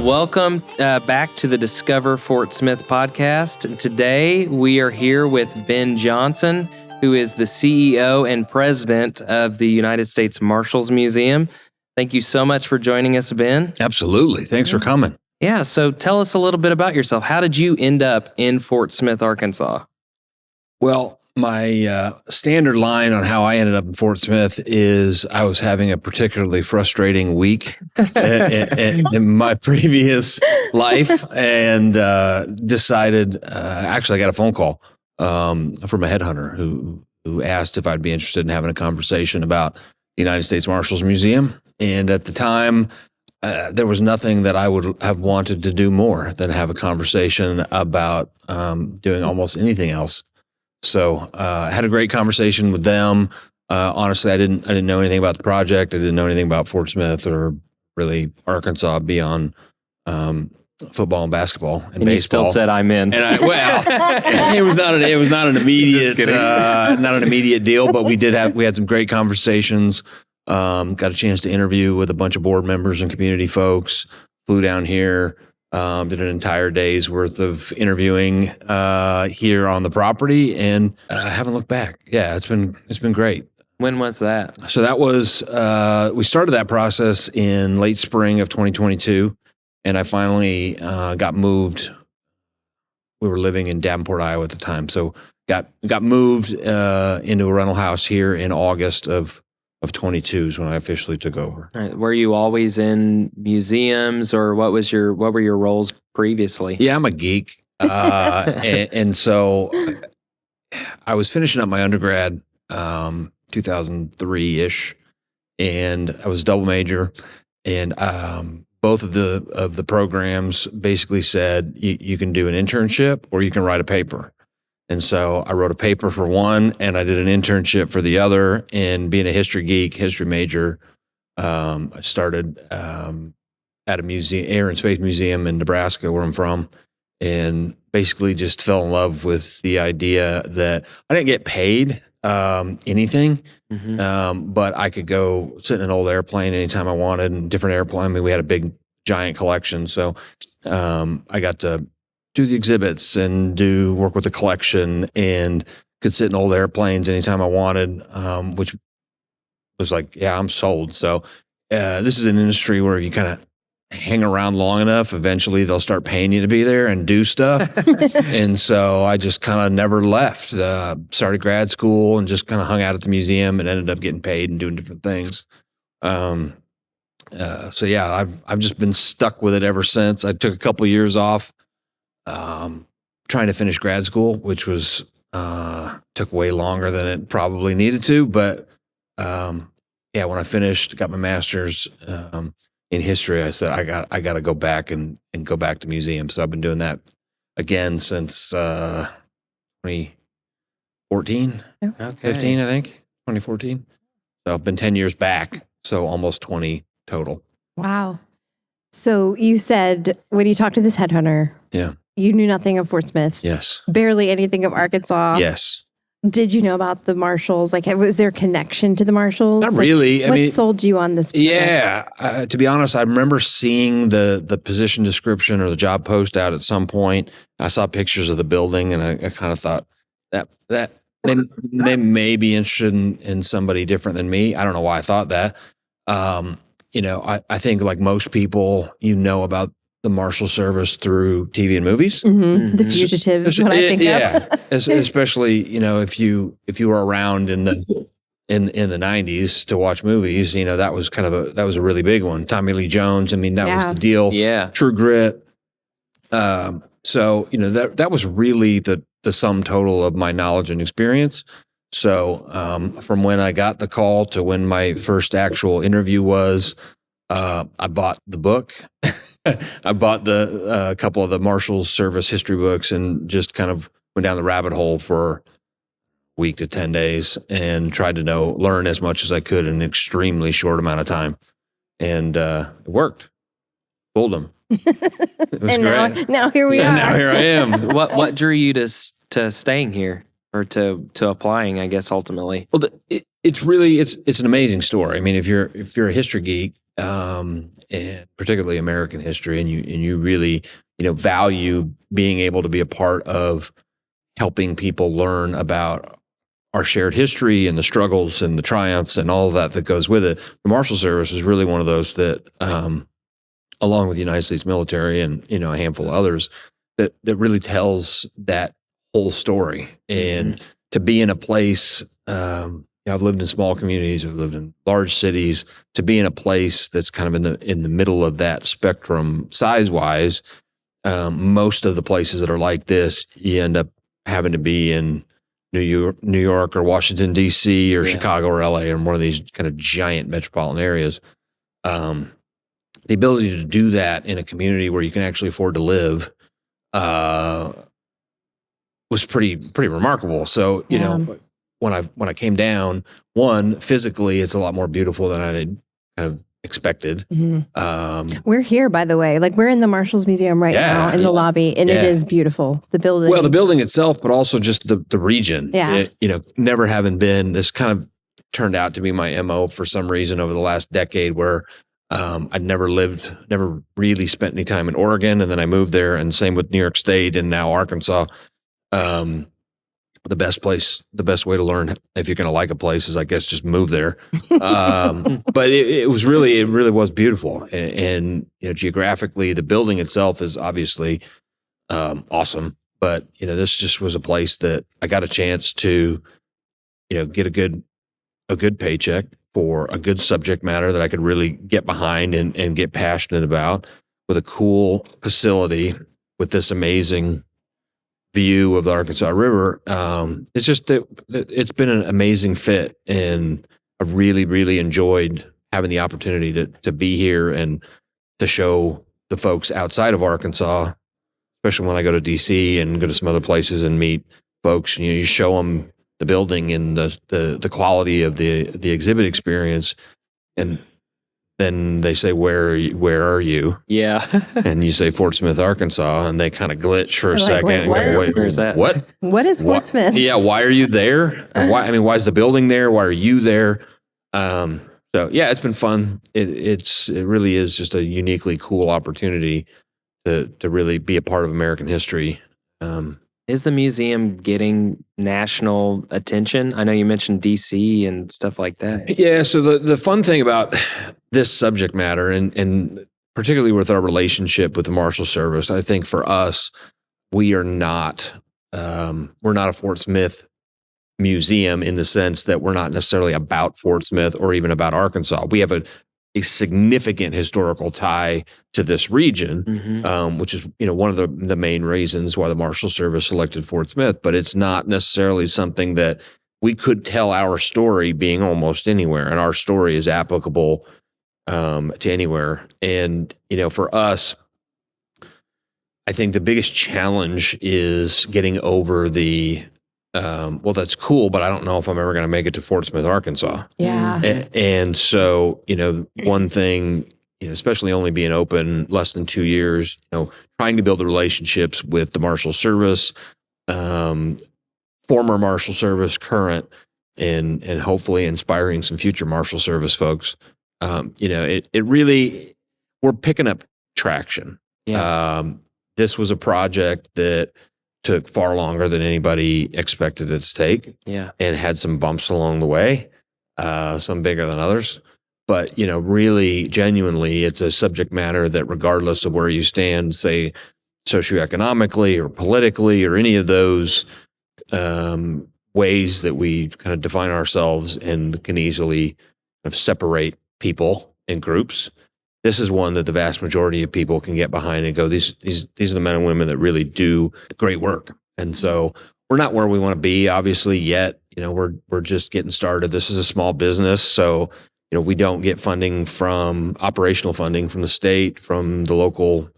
welcome back to the Discover Fort Smith podcast. And today we are here with Ben Johnson, who is the CEO and president of the United States Marshals Museum. Thank you so much for joining us, Ben. Absolutely. Thanks for coming. Yeah, so tell us a little bit about yourself. How did you end up in Fort Smith, Arkansas? Well, my standard line on how I ended up in Fort Smith is I was having a particularly frustrating week in my previous life and decided, actually I got a phone call from a headhunter who asked if I'd be interested in having a conversation about the United States Marshals Museum. And at the time, there was nothing that I would have wanted to do more than have a conversation about doing almost anything else. So I had a great conversation with them. Honestly, I didn't know anything about the project. I didn't know anything about Fort Smith or really Arkansas beyond football and basketball and baseball. You still said I'm in. And it was not an immediate deal, but we had some great conversations. Got a chance to interview with a bunch of board members and community folks. Flew down here. Did an entire day's worth of interviewing here on the property, and haven't looked back. Yeah, it's been great. When was that? So that was we started that process in late spring of 2022, and I finally got moved. We were living in Davenport, Iowa at the time, so got moved into a rental house here in August of 22 is when I officially took over. Right. Were you always in museums, or what were your roles previously? Yeah, I'm a geek. And so I was finishing up my undergrad 2003-ish, and I was a double major, and both of the programs basically said you can do an internship or you can write a paper. And so I wrote a paper for one, and I did an internship for the other. And being a history geek, history major, I started at a museum, Air and Space Museum in Nebraska, where I'm from, and basically just fell in love with the idea that I didn't get paid anything, but I could go sit in an old airplane anytime I wanted, and different airplane. I mean, we had a big, giant collection, so I got to do the exhibits and work with the collection, and could sit in old airplanes anytime I wanted, which was like, yeah, I'm sold. So this is an industry where you kind of hang around long enough, eventually they'll start paying you to be there and do stuff. And so I just kind of never left. Started grad school and just kind of hung out at the museum and ended up getting paid and doing different things. So yeah, I've just been stuck with it ever since. I took a couple of years off. Trying to finish grad school, which was took way longer than it probably needed to. But yeah, when I finished, got my master's in history, I said I got to go back and go back to museums. So I've been doing that again since 2014, 15, I think 2014. So I've been 10 years back, so almost 20 total. Wow. So you said when you talked to this headhunter, Yeah. you knew nothing of Fort Smith. Yes. Barely anything of Arkansas. Yes. Did you know about the Marshals? Like, was there a connection to the Marshals? Not really. What sold you on this? Yeah. To be honest, I remember seeing the position description or the job post out at some point. I saw pictures of the building, and I kind of thought that they may be interested in somebody different than me. I don't know why I thought that. I think like most people, about the Marshal Service through TV and movies. Mm-hmm. The Fugitive is what I think of. Yeah, especially if you were around in the 90s to watch movies, that was that was a really big one. Tommy Lee Jones, I mean, that was the deal. Yeah, True Grit. So that was really the sum total of my knowledge and experience. So from when I got the call to when my first actual interview was, I bought the book. I bought a couple of the Marshals Service history books and just kind of went down the rabbit hole for a week to 10 days and tried to learn as much as I could in an extremely short amount of time. And it worked. Fooled them. It was great. Now here we are. Now here I am. So what drew you to staying here, or to applying, I guess, ultimately? Well, it's an amazing story. I mean, if you're a history geek, and particularly American history, and you really value being able to be a part of helping people learn about our shared history and the struggles and the triumphs and all of that goes with it. The Marshal Service is really one of those that, along with the United States military and a handful of others, that really tells that whole story. And to be in a place, I've lived in small communities, I've lived in large cities. To be in a place that's kind of in the middle of that spectrum size wise, most of the places that are like this, you end up having to be in New York or Washington, D.C. or Chicago or L.A. or one of these kind of giant metropolitan areas. The ability to do that in a community where you can actually afford to live was pretty remarkable. So, when I came down, one, physically, it's a lot more beautiful than I had kind of expected. We're here, by the way. Like, we're in the Marshals Museum right now in the lobby, and it is beautiful. The building. Well, the building itself, but also just the region. Yeah. Never having been, this kind of turned out to be my MO for some reason over the last decade, where I'd never really spent any time in Oregon, and then I moved there, and same with New York State and now Arkansas. The best way to learn if you're going to like a place is, I guess, just move there. But it really was beautiful. And geographically, the building itself is obviously awesome. But, this just was a place that I got a chance to, get a good paycheck for a good subject matter that I could really get behind and get passionate about, with a cool facility with this amazing view of the Arkansas River. It's just that it's been an amazing fit, and I've really enjoyed having the opportunity to be here and to show the folks outside of Arkansas, especially when I go to DC and go to some other places and meet folks. You show them the building and the quality of the exhibit experience, and then they say, where are you? Yeah. And you say Fort Smith, Arkansas, and they kind of glitch for a second. Wait, where's that? What is Fort Smith? Yeah, why are you there? Or why is the building there? Why are you there? So yeah, it's been fun. It really is just a uniquely cool opportunity to really be a part of American history. Is the museum getting national attention? I know you mentioned DC and stuff like that. Yeah, so the fun thing about this subject matter, and particularly with our relationship with the Marshals Service, I think for us, we're not a Fort Smith museum in the sense that we're not necessarily about Fort Smith or even about Arkansas. We have a significant historical tie to this region, which is one of the main reasons why the Marshal Service selected Fort Smith. But it's not necessarily something that we could tell our story being almost anywhere, and our story is applicable to anywhere. And for us, I think the biggest challenge is getting over the well, that's cool, but I don't know if I'm ever going to make it to Fort Smith, Arkansas. Yeah. And so, one thing, especially only being open less than 2 years, trying to build the relationships with the Marshal Service, former Marshal Service, current, and hopefully inspiring some future Marshal Service folks. It really, we're picking up traction. Yeah. This was a project that took far longer than anybody expected it to take. Yeah. And had some bumps along the way, some bigger than others. But, really, genuinely, it's a subject matter that regardless of where you stand, say, socioeconomically or politically or any of those ways that we kind of define ourselves and can easily kind of separate people in groups, this is one that the vast majority of people can get behind and go, these are the men and women that really do great work. And so we're not where we want to be, obviously, yet. We're just getting started. This is a small business, so we don't get operational funding from the state, from the local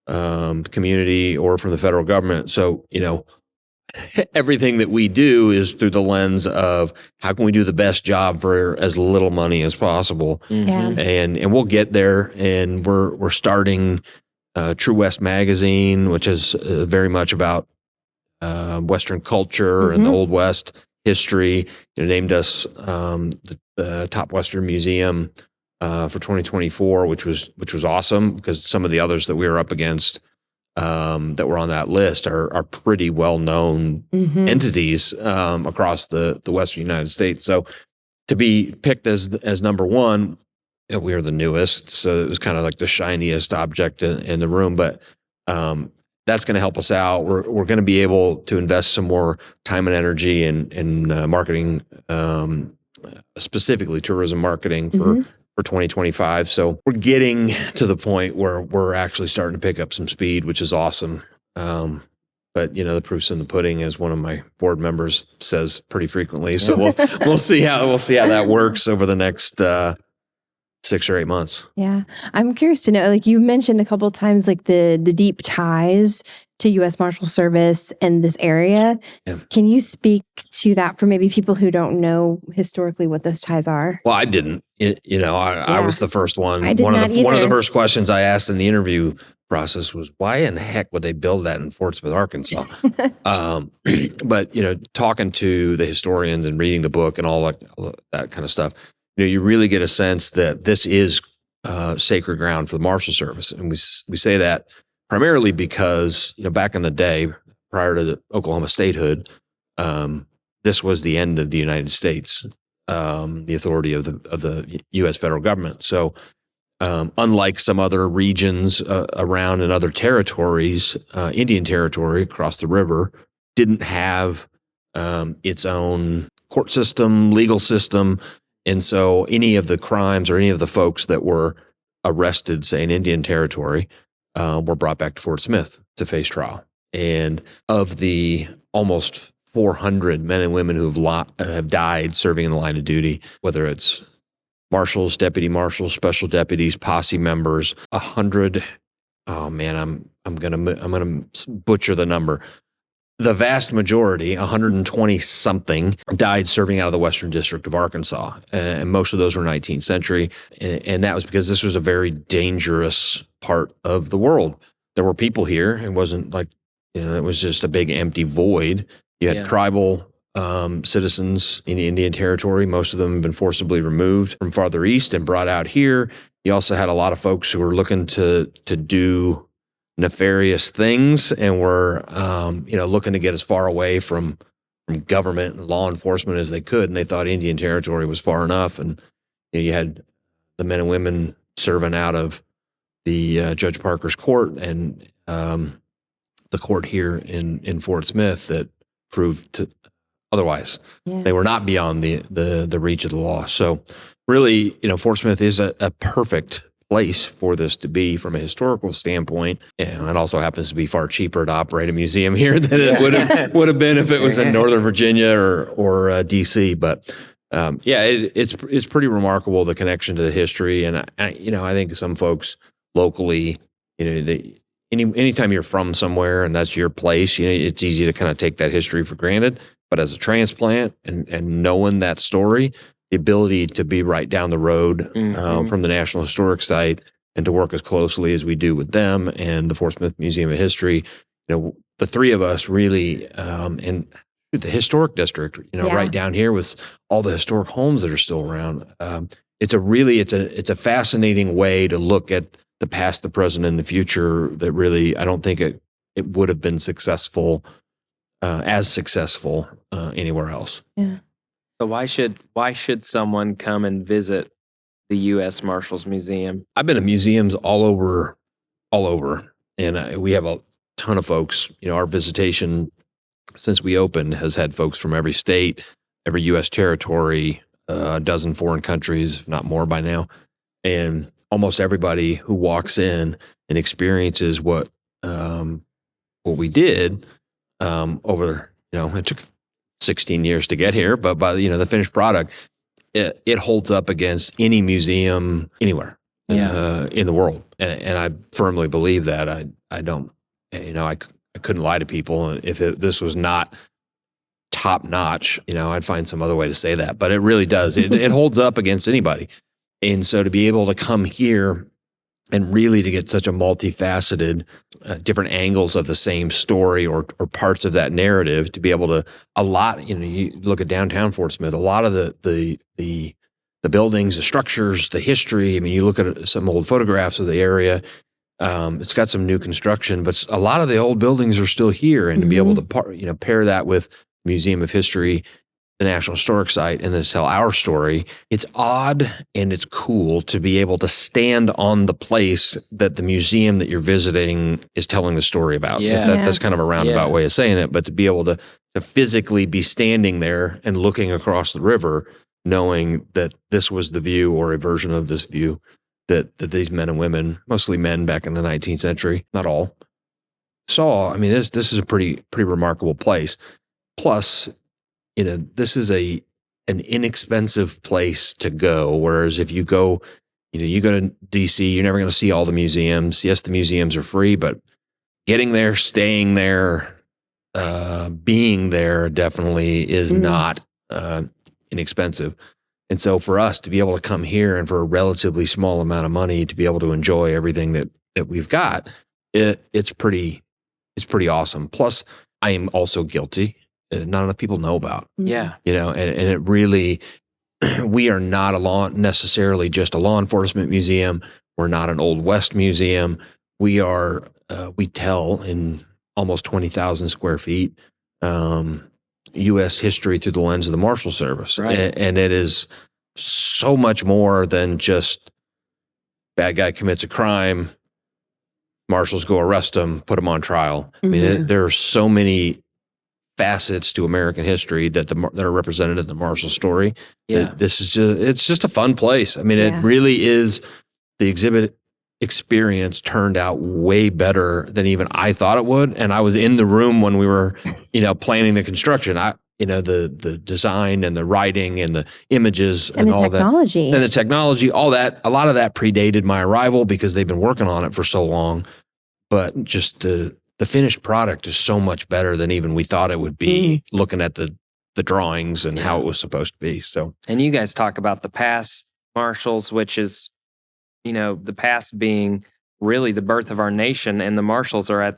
community, or from the federal government. So everything that we do is through the lens of how can we do the best job for as little money as possible. Yeah. And we'll get there. And we're starting True West Magazine, which is very much about Western culture and the Old West history. Named us the top Western museum for 2024, which was awesome because some of the others that we were up against that were on that list are pretty well known entities across the Western United States. So to be picked as number one, we are the newest, so it was kind of like the shiniest object in the room. But that's going to help us out. We're going to be able to invest some more time and energy in marketing, specifically tourism marketing for 2025. So we're getting to the point where we're actually starting to pick up some speed, which is awesome. But the proof's in the pudding, as one of my board members says pretty frequently. So we'll see how that works over the next 6 or 8 months. Yeah. I'm curious to know, like you mentioned a couple of times, like the deep ties to U.S. Marshal Service and this area. Yeah. Can you speak to that for maybe people who don't know historically what those ties are? Well, I didn't. I was the first one. One of the first questions I asked in the interview process was, why in the heck would they build that in Fort Smith, Arkansas? But talking to the historians and reading the book and all that kind of stuff, you really get a sense that this is sacred ground for the Marshal Service. And we say that primarily because, back in the day, prior to the Oklahoma statehood, this was the end of the United States, the authority of the U.S. federal government. So unlike some other regions around in other territories, Indian Territory across the river didn't have its own court system, legal system. And so any of the crimes or any of the folks that were arrested, say in Indian Territory, were brought back to Fort Smith to face trial. And of the almost 400 men and women who have died serving in the line of duty, whether it's marshals, deputy marshals, special deputies, posse members, 100. Oh man, I'm gonna butcher the number. The vast majority, 120 something, died serving out of the Western District of Arkansas, and most of those were 19th century. And that was because this was a very dangerous part of the world. There were people here. It wasn't like it was just a big empty void. You had tribal citizens in the Indian Territory. Most of them have been forcibly removed from farther east and brought out here. You also had a lot of folks who were looking to do nefarious things and were looking to get as far away from government and law enforcement as they could, and they thought Indian Territory was far enough. And you had the men and women serving out of the Judge Parker's court and the court here in Fort Smith that proved to otherwise. Yeah. They were not beyond the reach of the law. So really, Fort Smith is a perfect place for this to be from a historical standpoint. And it also happens to be far cheaper to operate a museum here than it would have been if it was in Northern Virginia or DC. But it's pretty remarkable, the connection to the history. And I think some folks locally, anytime you're from somewhere and that's your place, it's easy to kind of take that history for granted. But as a transplant and knowing that story, the ability to be right down the road from the National Historic Site and to work as closely as we do with them and the Fort Smith Museum of History, the three of us really, and the historic district, right down here with all the historic homes that are still around. It's a fascinating way to look at the past, the present, and the future that really, I don't think it would have been successful, as successful anywhere else. Yeah. So why should someone come and visit the U.S. Marshals Museum? I've been to museums all over, and we have a ton of folks. Our visitation since we opened has had folks from every state, every U.S. territory, a dozen foreign countries, if not more by now, and almost everybody who walks in and experiences what we did over. It took 16 years to get here, but by the finished product, it holds up against any museum anywhere in the world, and I firmly believe that. I don't, I couldn't lie to people. If this was not top notch, I'd find some other way to say that, but it really does. It holds up against anybody, and so to be able to come here and really to get such a multifaceted, different angles of the same story or parts of that narrative, to be able to, you look at downtown Fort Smith, a lot of the the buildings, the structures, the history. I mean, you look at some old photographs of the area. It's got some new construction, but a lot of the old buildings are still here. And to be able to pair that with Museum of History, the National Historic Site, and then tell our story, it's odd and it's cool to be able to stand on the place that the museum that you're visiting is telling the story about. That's kind of a roundabout way of saying it, but to be able to physically be standing there and looking across the river, knowing that this was the view or a version of this view that these men and women, mostly men back in the 19th century, not all, saw. I mean, this is a pretty remarkable place. Plus, this is an inexpensive place to go. Whereas if you go, you go to DC, you're never going to see all the museums. Yes, the museums are free, but getting there, staying there, being there definitely is not inexpensive. And so for us to be able to come here and for a relatively small amount of money to be able to enjoy everything that we've got, it's pretty awesome. Plus, I am also guilty. Not enough people know about. Yeah. And it really, we are not necessarily just a law enforcement museum. We're not an Old West museum. We are, we tell in almost 20,000 square feet, U.S. history through the lens of the Marshals Service. Right. And it is so much more than just bad guy commits a crime, marshals go arrest him, put him on trial. I mean, there are so many facets to American history that are represented in the Marshall story. Yeah. It's just a fun place. I mean, it really is. The exhibit experience turned out way better than even I thought it would. And I was in the room when we were, planning the construction. The design and the writing and the images and all technology. that. And the technology, all that, a lot of that predated my arrival because they've been working on it for so long. But just the finished product is so much better than even we thought it would be looking at the drawings and how it was supposed to be. So, and you guys talk about the past Marshals, which is, the past being really the birth of our nation, and the Marshals are at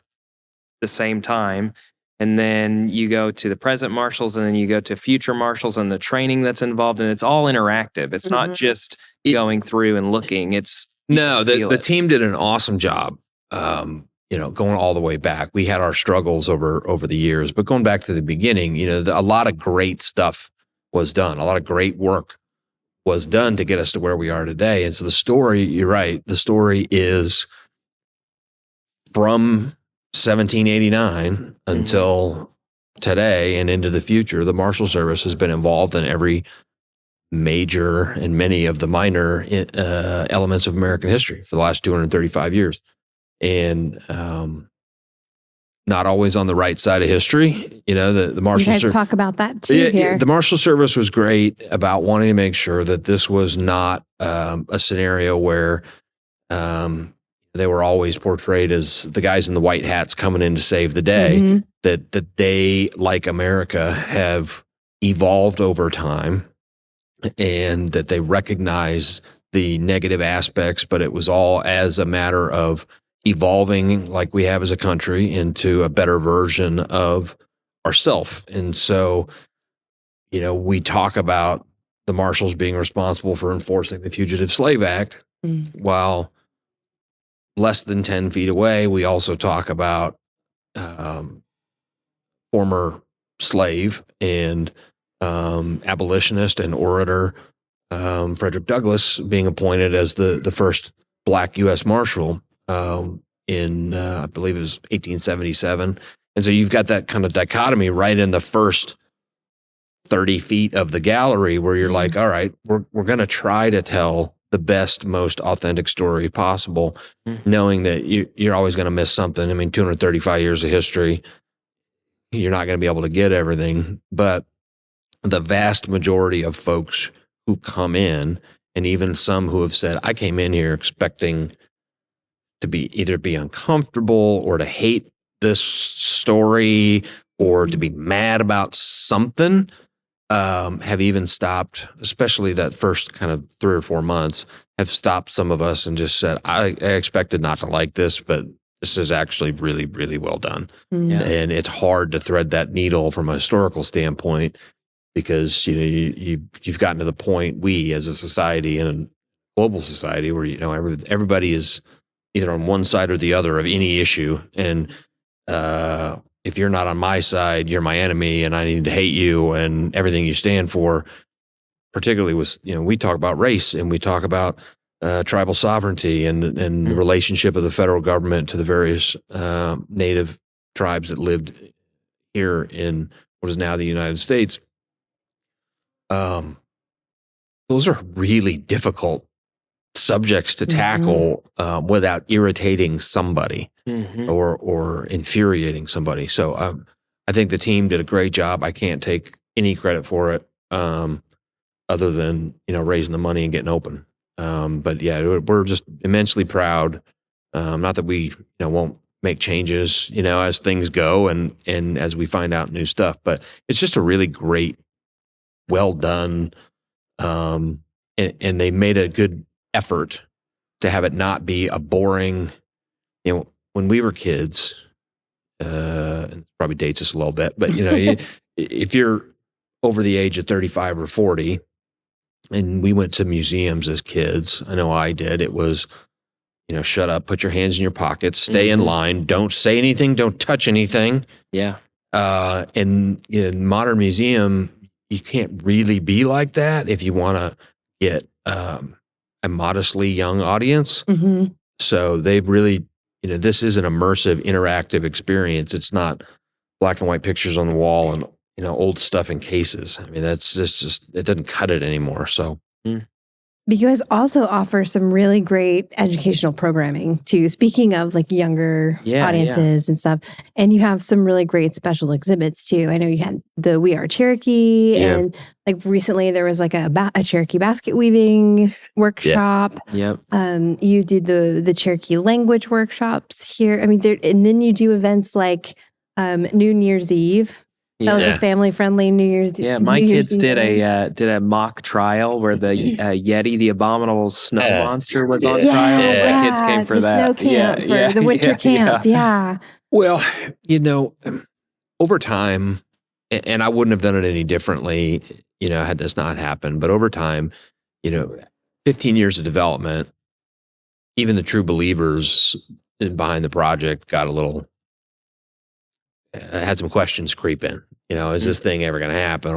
the same time. And then you go to the present Marshals, and then you go to future Marshals and the training that's involved, and it's all interactive. It's not just going through and looking. The team did an awesome job. Going all the way back, we had our struggles over the years, but going back to the beginning, a lot of great stuff was done. A lot of great work was done to get us to where we are today. And so the story, you're right, the story is from 1789 until today and into the future. The Marshal Service has been involved in every major and many of the minor elements of American history for the last 235 years. And not always on the right side of history. The Marshal Service. You guys talk about that too here. The Marshal Service was great about wanting to make sure that this was not a scenario where they were always portrayed as the guys in the white hats coming in to save the day. That they, like America, have evolved over time, and that they recognize the negative aspects, but it was all as a matter of evolving like we have as a country into a better version of ourselves. And so, we talk about the Marshals being responsible for enforcing the Fugitive Slave Act, while less than 10 feet away, we also talk about former slave and abolitionist and orator Frederick Douglass being appointed as the first Black U.S. Marshal in, I believe it was 1877. And so you've got that kind of dichotomy right in the first 30 feet of the gallery where you're like, all right, we're going to try to tell the best, most authentic story possible, knowing that you're always going to miss something. I mean, 235 years of history, you're not going to be able to get everything. But the vast majority of folks who come in, and even some who have said, I came in here expecting to either be uncomfortable or to hate this story or to be mad about something, have even stopped, especially that first kind of 3 or 4 months, have stopped some of us and just said, I expected not to like this, but this is actually really, really well done. And it's hard to thread that needle from a historical standpoint because you've gotten to the point, we as a society and a global society, where everybody is either on one side or the other of any issue, and if you're not on my side, you're my enemy, and I need to hate you and everything you stand for. Particularly with, we talk about race, and we talk about tribal sovereignty and the relationship of the federal government to the various native tribes that lived here in what is now the United States. Those are really difficult subjects to tackle without irritating somebody or infuriating somebody. So I think the team did a great job. I can't take any credit for it, other than raising the money and getting open. But yeah, we're just immensely proud. Not that we won't make changes as things go and as we find out new stuff, but it's just a really great, well done, and they made a good effort to have it not be a boring. When we were kids, and it probably dates us a little bit, but if you're over the age of 35 or 40, and we went to museums as kids, I know I did. It was, shut up, put your hands in your pockets, stay in line, don't say anything, don't touch anything. Yeah. And in modern museum, you can't really be like that if you want to get a modestly young audience. So they really, this is an immersive, interactive experience. It's not black and white pictures on the wall and old stuff in cases. I mean, that's just it doesn't cut it anymore. So. But you guys also offer some really great educational programming too. Speaking of like younger audiences and stuff, and you have some really great special exhibits too. I know you had the We Are Cherokee, and like recently there was like a Cherokee basket weaving workshop. Yep. You do the Cherokee language workshops here. I mean, and then you do events like New Year's Eve. That was a family-friendly New Year's. Yeah, my kids did a mock trial where the Yeti, the abominable snow monster, was on trial. Yeah, My kids came for that. Snow camp, or the winter camp. Yeah. Well, over time, and I wouldn't have done it any differently, had this not happened. But over time, 15 years of development, even the true believers behind the project got a little. Had some questions creep in. Is this thing ever going to happen?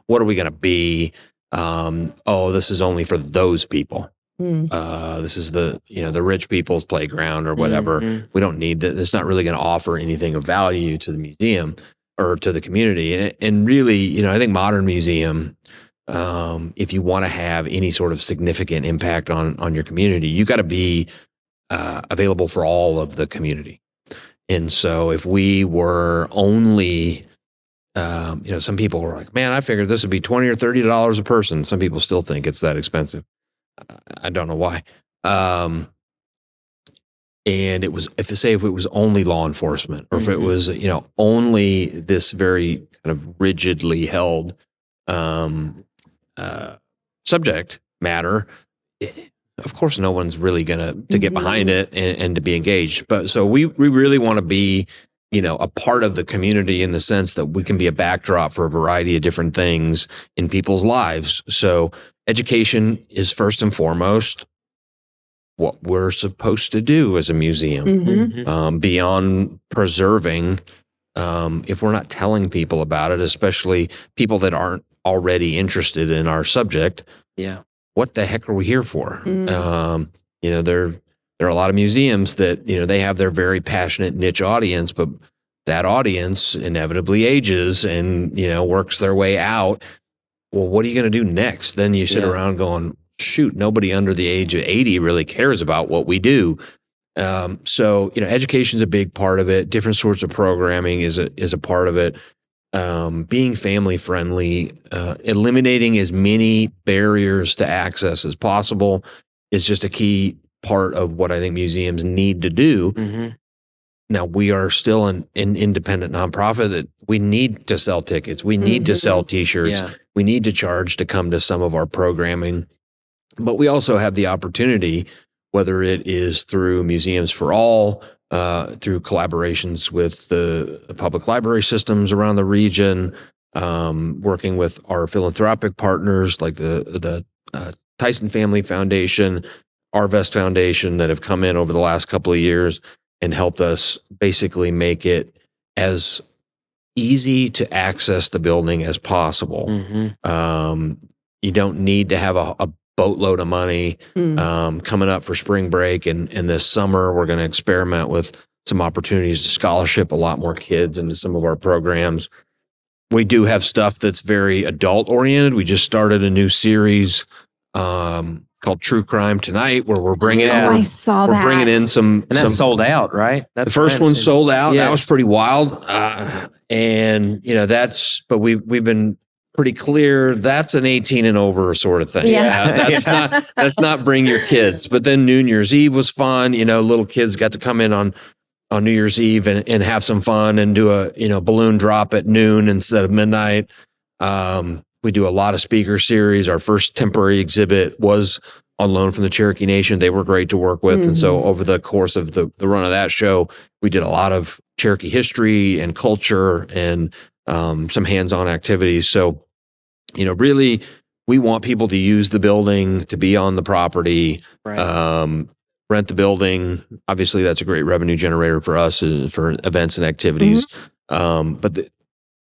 What are we going to be? This is only for those people. This is the rich people's playground or whatever. We don't need that. It's not really going to offer anything of value to the museum or to the community. And really, I think modern museum, if you want to have any sort of significant impact on your community, you got to be available for all of the community. And so if we were only, some people were like, man, I figured this would be $20 or $30 a person. Some people still think it's that expensive. I don't know why. And it was, if it was only law enforcement, or if it was, only this very kind of rigidly held subject matter, of course, no one's really going to get behind it and to be engaged. But so we really want to be, a part of the community in the sense that we can be a backdrop for a variety of different things in people's lives. So education is first and foremost what we're supposed to do as a museum, beyond preserving. If we're not telling people about it, especially people that aren't already interested in our subject, what the heck are we here for? There are a lot of museums that, they have their very passionate niche audience, but that audience inevitably ages and, works their way out. Well, what are you going to do next? Then you sit around going, shoot, nobody under the age of 80 really cares about what we do. So, education's a big part of it. Different sorts of programming is a part of it. Being family friendly, eliminating as many barriers to access as possible is just a key part of what I think museums need to do. Now, we are still an independent nonprofit that we need to sell tickets. We need to sell T-shirts. We need to charge to come to some of our programming. But we also have the opportunity, whether it is through Museums for All, through collaborations with the public library systems around the region, working with our philanthropic partners like the Tyson Family Foundation, Arvest Foundation that have come in over the last couple of years and helped us basically make it as easy to access the building as possible. You don't need to have a boatload of money coming up for spring break. And this summer, we're going to experiment with some opportunities to scholarship a lot more kids into some of our programs. We do have stuff that's very adult oriented. We just started a new series called True Crime Tonight, where we're bringing I saw that. bringing in some, and that's sold out, right? That's the first one sold out. Yeah. That was pretty wild. And but we've been pretty clear that's an 18 and over sort of thing. Yeah. That's not bring your kids. But then New Year's Eve was fun. Little kids got to come in on New Year's Eve and have some fun and do a balloon drop at noon instead of midnight. We do a lot of speaker series. Our first temporary exhibit was on loan from the Cherokee Nation. They were great to work with. And so over the course of the run of that show, we did a lot of Cherokee history and culture and some hands-on activities. So, really, we want people to use the building, to be on the property, Right. Rent the building. Obviously, that's a great revenue generator for us for events and activities. But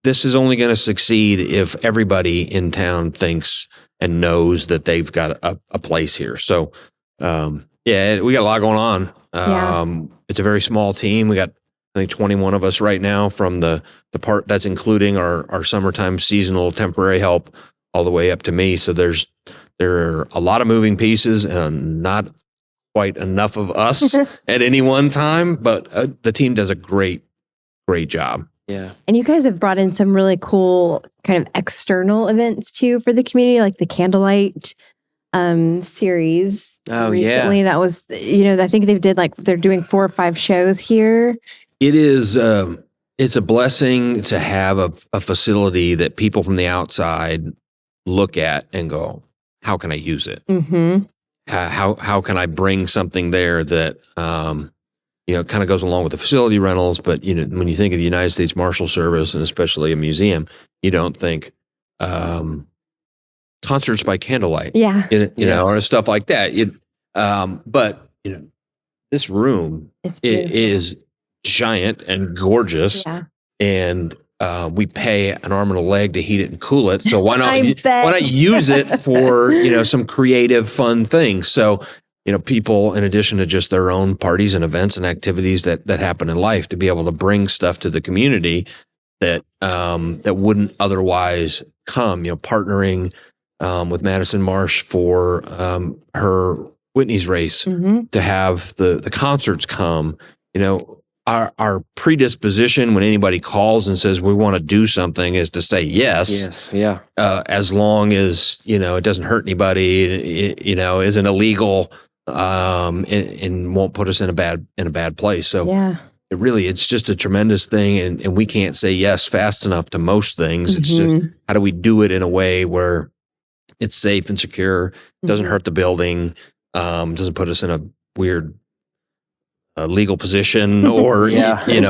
this is only going to succeed if everybody in town thinks and knows that they've got a place here. So, we got a lot going on. It's a very small team. We got, I think, 21 of us right now, from the part that's including our summertime seasonal temporary help all the way up to me. So there are a lot of moving pieces and not quite enough of us at any one time, but the team does a great job. Yeah. And you guys have brought in some really cool kind of external events too for the community, like the Candlelight series. Recently. That was, I think they're doing 4 or 5 shows here. It is, it's a blessing to have a facility that people from the outside look at and go, how can I use it? How can I bring something there that, kind of goes along with the facility rentals. But, when you think of the United States Marshal Service and especially a museum, you don't think concerts by candlelight, or stuff like that. But this room is giant and gorgeous, and we pay an arm and a leg to heat it and cool it. So why not use it for some creative, fun things? So people, in addition to just their own parties and events and activities that happen in life, to be able to bring stuff to the community that wouldn't otherwise come. Partnering with Madison Marsh for her Whitney's race, to have the concerts come. Our predisposition when anybody calls and says we want to do something is to say yes. Yeah. As long as it doesn't hurt anybody, isn't illegal, and won't put us in a bad place. So it's just a tremendous thing, and we can't say yes fast enough to most things. It's just, how do we do it in a way where it's safe and secure, doesn't hurt the building, doesn't put us in a weird legal position or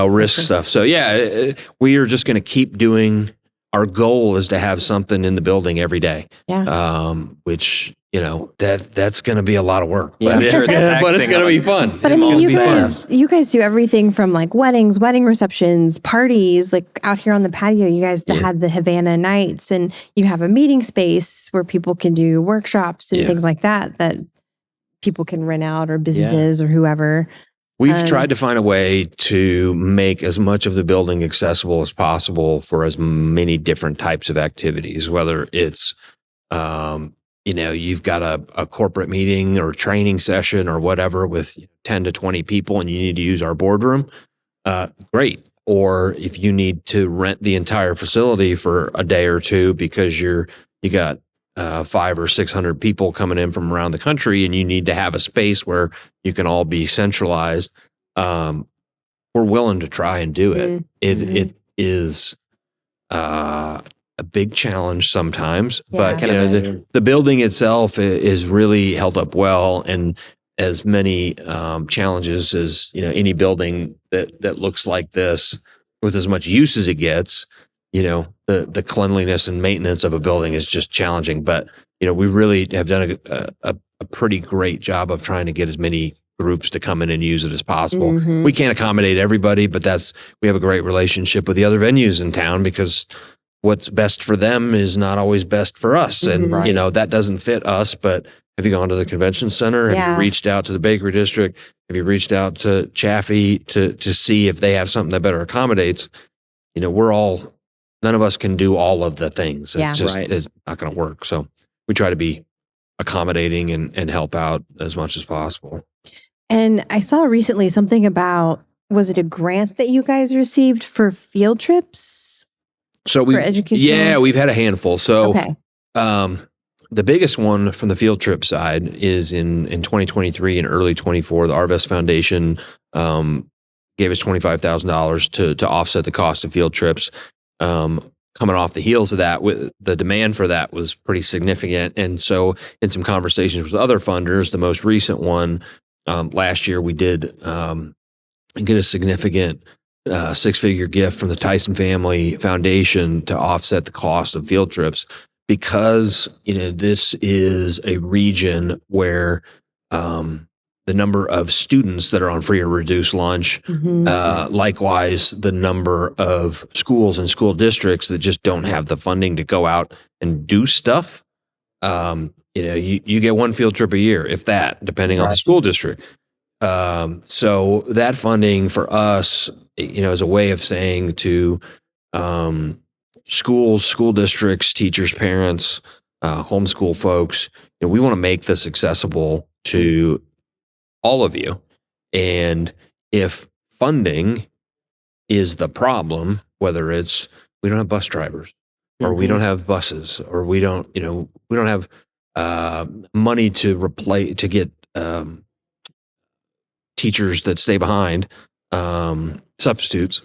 risk stuff. So we are just going to keep doing. Our goal is to have something in the building every day. Which that's going to be a lot of work. But it's going to be fun. But I mean, you guys do everything from like weddings, wedding receptions, parties. Like out here on the patio, you guys had the Havana Nights, and you have a meeting space where people can do workshops and things like that people can rent out, or businesses or whoever. We've tried to find a way to make as much of the building accessible as possible for as many different types of activities, whether it's, you've got a corporate meeting or training session or whatever with 10 to 20 people and you need to use our boardroom, great. Or if you need to rent the entire facility for a day or two because you got 500 or 600 people coming in from around the country and you need to have a space where you can all be centralized, we're willing to try and do it. It is a big challenge sometimes, but the building itself is really held up well, and as many challenges as any building that looks like this with as much use as it gets. the cleanliness and maintenance of a building is just challenging. But, we really have done a pretty great job of trying to get as many groups to come in and use it as possible. Mhm. We can't accommodate everybody, but we have a great relationship with the other venues in town because what's best for them is not always best for us. And, Right. that doesn't fit us. But have you gone to the convention center? Have you reached out to the bakery district? Have you reached out to Chaffee to see if they have something that better accommodates? None of us can do all of the things. Yeah. It's just, Right. it's not going to work. So we try to be accommodating and help out as much as possible. And I saw recently something about, was it a grant that you guys received for field trips? So For educational? we've had a handful. So Okay. the biggest one from the field trip side is in 2023 and early 24. The Arvest Foundation gave us $25,000 to offset the cost of field trips. Coming off the heels of that, the demand for that was pretty significant. And so in some conversations with other funders, the most recent one last year, we did get a significant six-figure gift from the Tyson Family Foundation to offset the cost of field trips because, this is a region where the number of students that are on free or reduced lunch, likewise, the number of schools and school districts that just don't have the funding to go out and do stuff. You get one field trip a year, if that, depending on the school district. So that funding for us, is a way of saying to schools, school districts, teachers, parents, homeschool folks, we want to make this accessible to all of you. And if funding is the problem, whether it's we don't have bus drivers or we don't have buses or we don't have money to get teachers that stay behind, substitutes,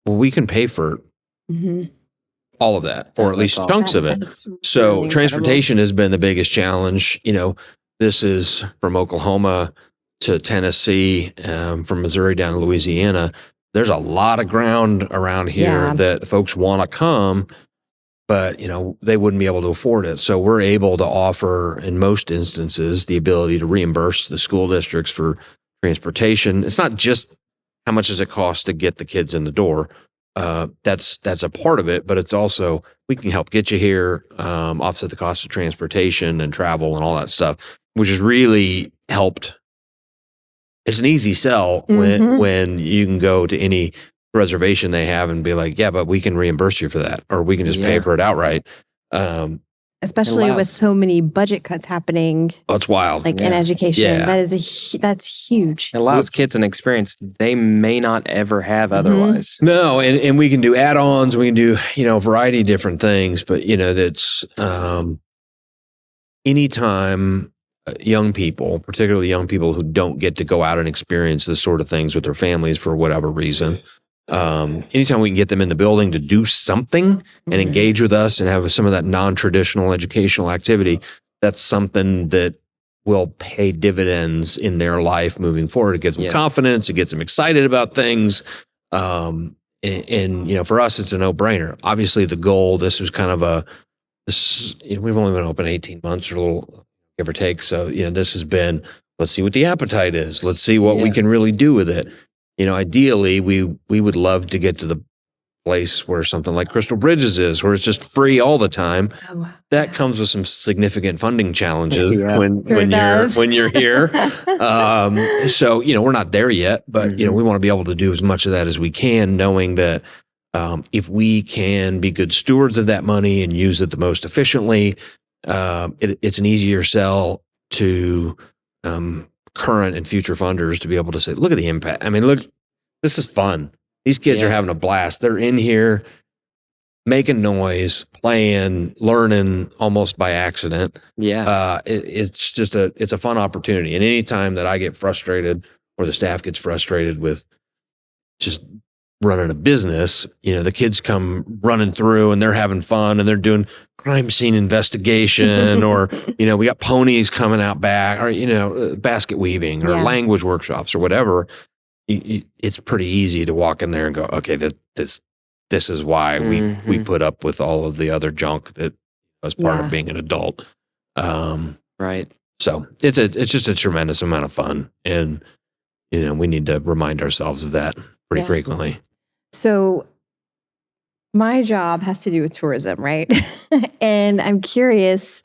well, we can pay for all of that, or at least That's chunks of it. That's So really transportation has been the biggest challenge. This is from Oklahoma to Tennessee, from Missouri down to Louisiana. There's a lot of ground around here that folks want to come, but they wouldn't be able to afford it. So we're able to offer, in most instances, the ability to reimburse the school districts for transportation. It's not just how much does it cost to get the kids in the door. That's a part of it, but it's also we can help get you here, offset the cost of transportation and travel and all that stuff, which has really helped. It's an easy sell when you can go to any reservation they have and be like, yeah, but we can reimburse you for that, or we can just pay for it outright. Especially with so many budget cuts happening. Oh, it's wild. In education. Yeah. That's huge. It allows kids an experience they may not ever have otherwise. No, and we can do add-ons, we can do, a variety of different things, but that's anytime young people, particularly young people who don't get to go out and experience this sort of things with their families for whatever reason, anytime we can get them in the building to do something and engage with us and have some of that non-traditional educational activity, that's something that will pay dividends in their life moving forward. It gives them confidence. It gets them excited about things. And for us, it's a no-brainer. Obviously, the goal, this was kind of we've only been open 18 months or a little, give or take. So, this has been, let's see what the appetite is. Let's see what we can really do with it. Ideally, we would love to get to the place where something like Crystal Bridges is, where it's just free all the time. Oh, wow. That comes with some significant funding challenges when you're here. So we're not there yet, but we want to be able to do as much of that as we can, knowing that if we can be good stewards of that money and use it the most efficiently, it's an easier sell to current and future funders to be able to say, look at the impact. I mean, look, this is fun. These kids are having a blast. They're in here making noise, playing, learning almost by accident. Yeah. It's just it's a fun opportunity. And anytime that I get frustrated or the staff gets frustrated with just running a business, the kids come running through and they're having fun and they're doing crime scene investigation or, we got ponies coming out back or, basket weaving or language workshops or whatever. It's pretty easy to walk in there and go, okay, this this is why we put up with all of the other junk that was part of being an adult. Right. So it's just a tremendous amount of fun, and we need to remind ourselves of that pretty frequently. So my job has to do with tourism, right? And I'm curious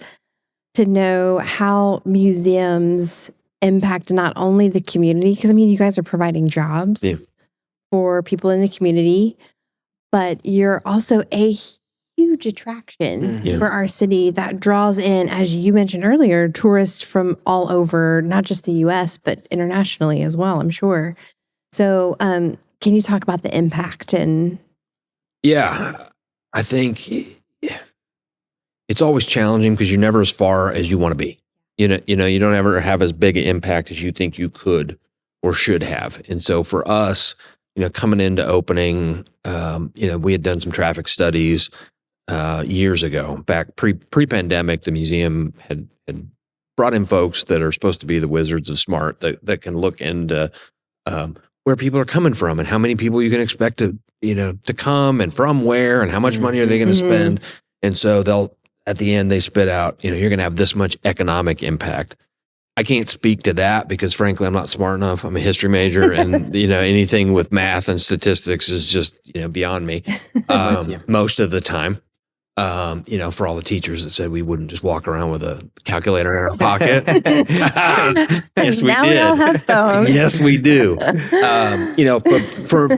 to know how museums impact not only the community, because I mean, you guys are providing jobs for people in the community, but you're also a huge attraction for our city that draws in, as you mentioned earlier, tourists from all over, not just the US, but internationally as well, I'm sure. So can you talk about the impact? And yeah, I think it's always challenging because you're never as far as you want to be. You don't ever have as big an impact as you think you could or should have. And so for us, coming into opening, we had done some traffic studies years ago, back pre-pandemic. The museum had brought in folks that are supposed to be the wizards of smart that can look into where people are coming from and how many people you can expect to come and from where and how much money are they going to spend. And so at the end they spit out, you're going to have this much economic impact. I can't speak to that because frankly, I'm not smart enough. I'm a history major and, anything with math and statistics is just, beyond me most of the time. For all the teachers that said we wouldn't just walk around with a calculator in our pocket. Yes, we now did. We all have phones. Yes, we do. But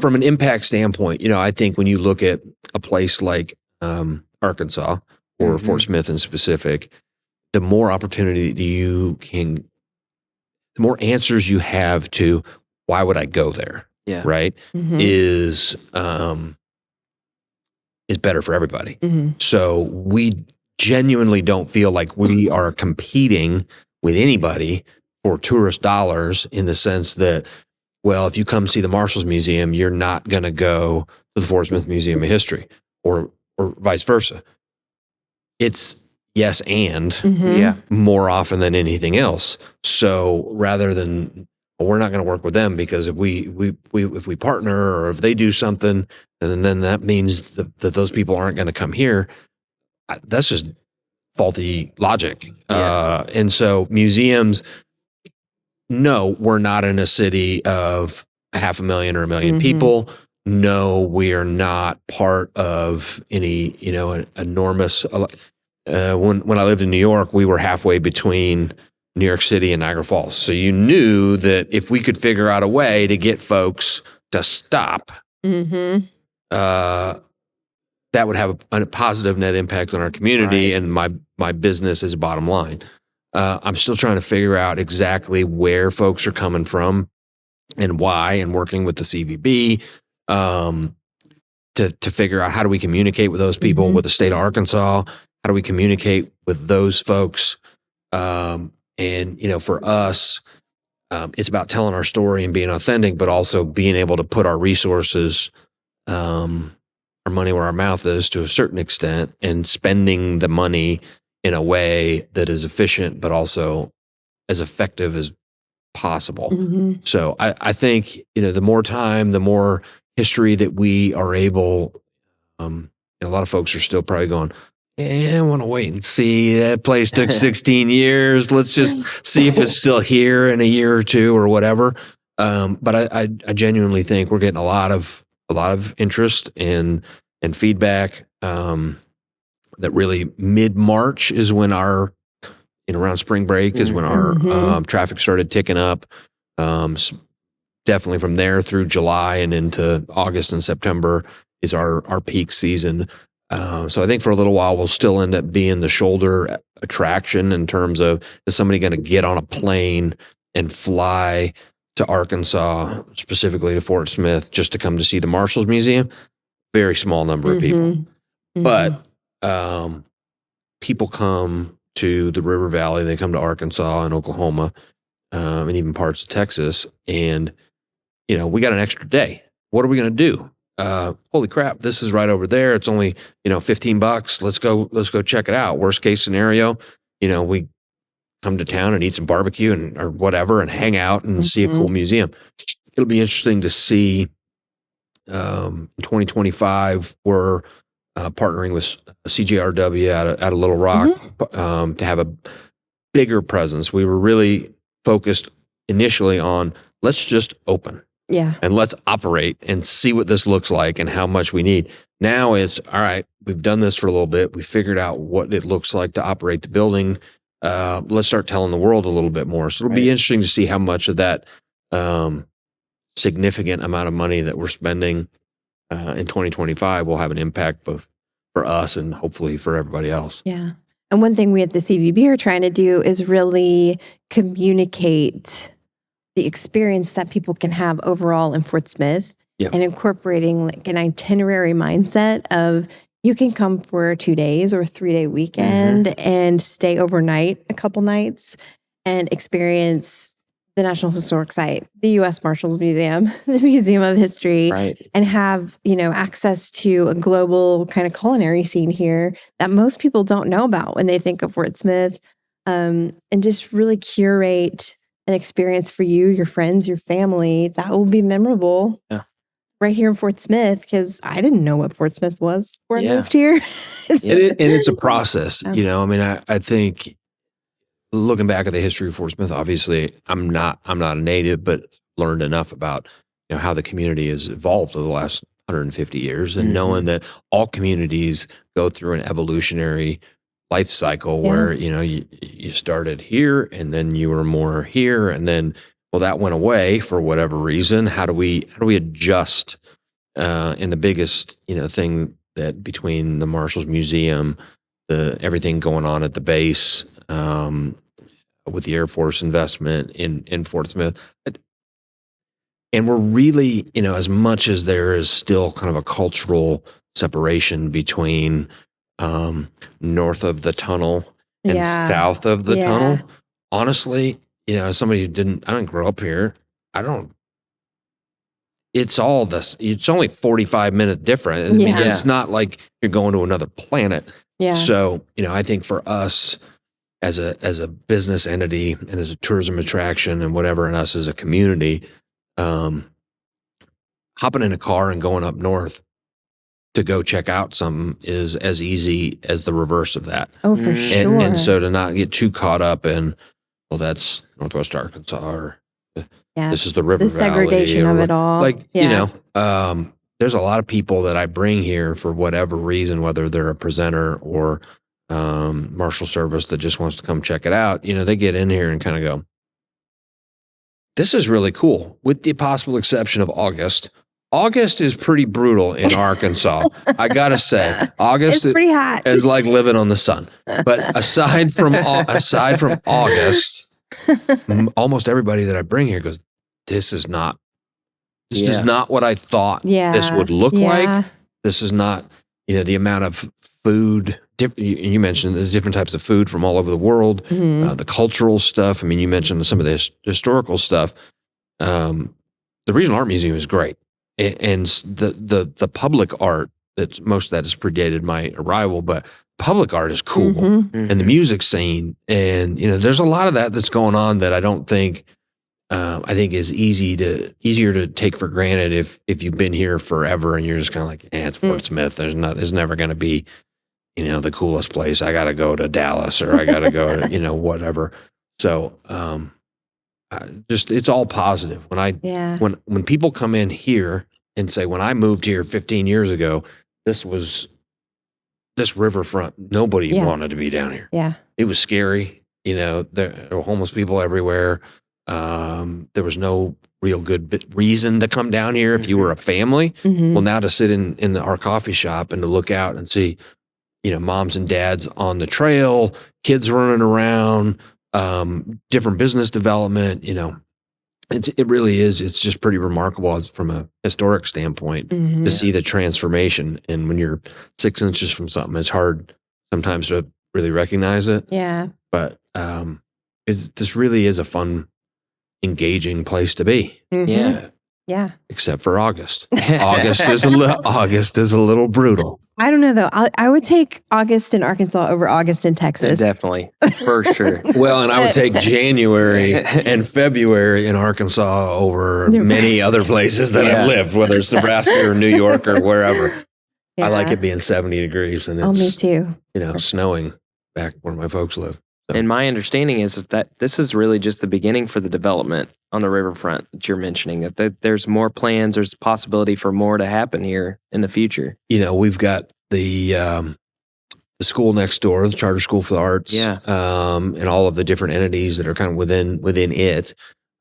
from an impact standpoint, I think when you look at a place like Arkansas or Fort Smith in specific, the more opportunity the more answers you have to why would I go there, right, is better for everybody. So we genuinely don't feel like we are competing with anybody for tourist dollars in the sense that, well, if you come see the Marshals Museum, you're not going to go to the Fort Smith Museum of History or vice versa. It's yes and more often than anything else. So rather than we're not going to work with them because if we partner or if they do something, and then that means that those people aren't going to come here. That's just faulty logic. And so museums, no, we're not in a city of 500,000 or 1 million people. No, we are not part of any, an enormous. When I lived in New York, we were halfway between New York City and Niagara Falls. So you knew that if we could figure out a way to get folks to stop, that would have a positive net impact on our community and my business as a bottom line. I'm still trying to figure out exactly where folks are coming from and why, and working with the CVB to figure out how do we communicate with those people, with the state of Arkansas. How do we communicate with those folks? And for us, it's about telling our story and being authentic, but also being able to put our resources, our money where our mouth is to a certain extent, and spending the money in a way that is efficient, but also as effective as possible. So I think, the more time, the more history that we are able, a lot of folks are still probably going, I want to wait and see. That place took 16 years. Let's just see if it's still here in a year or two or whatever. But I genuinely think we're getting a lot of interest and feedback. That really mid-March is when our, around spring break is when our traffic started ticking up. Definitely from there through July and into August and September is our peak season. So I think for a little while we'll still end up being the shoulder attraction in terms of, is somebody going to get on a plane and fly to Arkansas, specifically to Fort Smith, just to come to see the Marshals Museum? Very small number of people. But people come to the River Valley, they come to Arkansas and Oklahoma, and even parts of Texas, and we got an extra day. What are we going to do? Holy crap, this is right over there. It's only, $15. Let's go check it out. Worst case scenario, we come to town and eat some barbecue or whatever and hang out and see a cool museum. It'll be interesting to see in 2025, we're partnering with CJRW out of Little Rock to have a bigger presence. We were really focused initially on let's just open. Yeah. And let's operate and see what this looks like and how much we need. Now it's, all right, we've done this for a little bit. We figured out what it looks like to operate the building. Let's start telling the world a little bit more. So it'll be interesting to see how much of that significant amount of money that we're spending in 2025 will have an impact both for us and hopefully for everybody else. Yeah. And one thing we at the CVB are trying to do is really communicate the experience that people can have overall in Fort Smith and incorporating like an itinerary mindset of you can come for 2 days or a 3-day weekend and stay overnight a couple nights and experience the National Historic Site, the U.S. Marshals Museum, the Museum of History, and have, access to a global kind of culinary scene here that most people don't know about when they think of Fort Smith, and just really curate an experience for you, your friends, your family that will be memorable right here in Fort Smith, because I didn't know what Fort Smith was before I moved here. And it's a process, I mean, I think looking back at the history of Fort Smith, obviously I'm not a native, but learned enough about how the community has evolved over the last 150 years, and knowing that all communities go through an evolutionary life cycle where you started here and then you were more here, and then that went away for whatever reason. How do we adjust? And the biggest thing that between the Marshals Museum, everything going on at the base, with the Air Force investment in Fort Smith, and we're really as much as there is still kind of a cultural separation between north of the tunnel and south of the tunnel. Honestly, as somebody who I didn't grow up here, it's all this, it's only 45 minutes different. I mean, it's not like you're going to another planet. So, I think for us as a business entity and as a tourism attraction and whatever, and us as a community, hopping in a car and going up north to go check out something is as easy as the reverse of that. Oh, for sure. And so to not get too caught up in, well, that's Northwest Arkansas, or this is the River the segregation Valley, of it all. Like, there's a lot of people that I bring here for whatever reason, whether they're a presenter or Marshal Service that just wants to come check it out. They get in here and kind of go, this is really cool, with the possible exception of August. August is pretty brutal in Arkansas. I gotta say, August it's pretty hot. It's like living on the sun. But aside from August, almost everybody that I bring here goes, this is not what I thought this would look like. This is not, the amount of food. You mentioned there's different types of food from all over the world, the cultural stuff. I mean, you mentioned some of the historical stuff. The Regional Art Museum is great. And the public art, most of that has predated my arrival, but public art is cool, and the music scene, and there's a lot of that's going on that I don't think I think is easier to take for granted if you've been here forever and you're just kind of like, it's Fort Smith. There's never going to be the coolest place. I got to go to Dallas, or I got to go to whatever. So it's all positive. When people come in here and say, when I moved here 15 years ago, this riverfront, nobody wanted to be down here. It was scary. There were homeless people everywhere. There was no real good reason to come down here if you were a family. Well, now to sit in our coffee shop and to look out and see, moms and dads on the trail, kids running around, different business development, it really is. It's just pretty remarkable from a historic standpoint to see the transformation. And when you're 6 inches from something, it's hard sometimes to really recognize it. But this really is a fun, engaging place to be. Yeah. Except for August. August is a little brutal. I don't know though. I would take August in Arkansas over August in Texas. Definitely, for sure. Well, and I would take January and February in Arkansas over many other places that I've lived, whether it's Nebraska or New York or wherever. I like it being 70 degrees and it's, me too. Snowing back where my folks live. So. And my understanding is that this is really just the beginning for the development on the riverfront that you're mentioning, that there's more plans, there's possibility for more to happen here in the future. We've got the school next door, the Charter School for the Arts, and all of the different entities that are kind of within it.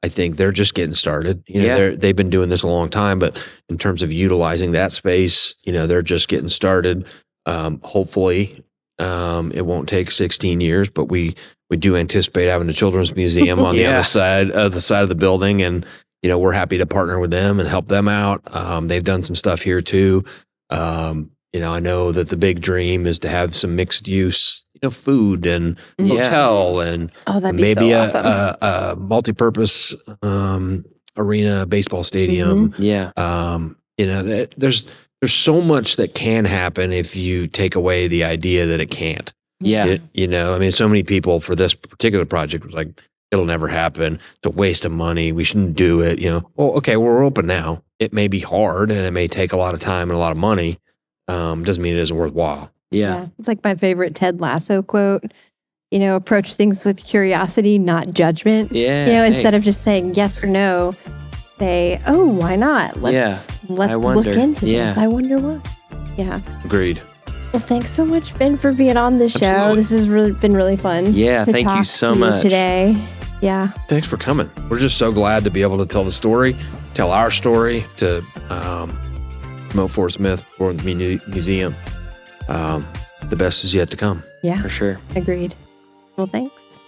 I think they're just getting started. They've been doing this a long time, but in terms of utilizing that space, they're just getting started. Hopefully, it won't take 16 years, but we do anticipate having a children's museum on the other side of the building, and we're happy to partner with them and help them out. They've done some stuff here too. I know that the big dream is to have some mixed use, food and hotel and maybe so awesome. a multi-purpose arena, baseball stadium. There's so much that can happen if you take away the idea that it can't. So many people for this particular project was like, it'll never happen. It's a waste of money. We shouldn't do it. Well, okay, we're open now. It may be hard and it may take a lot of time and a lot of money. Doesn't mean it isn't worthwhile. Yeah. It's like my favorite Ted Lasso quote, approach things with curiosity, not judgment. Instead of just saying yes or no, say, oh, why not? Let's look into this. I wonder what. Yeah. Agreed. Well, thanks so much, Ben, for being on the show. Absolutely. This has really been really fun. Yeah, thank you so much today. Yeah. Thanks for coming. We're just so glad to be able to tell the story, tell our story to promote Fort Smith for the museum. The best is yet to come. Yeah. For sure. Agreed. Well, thanks.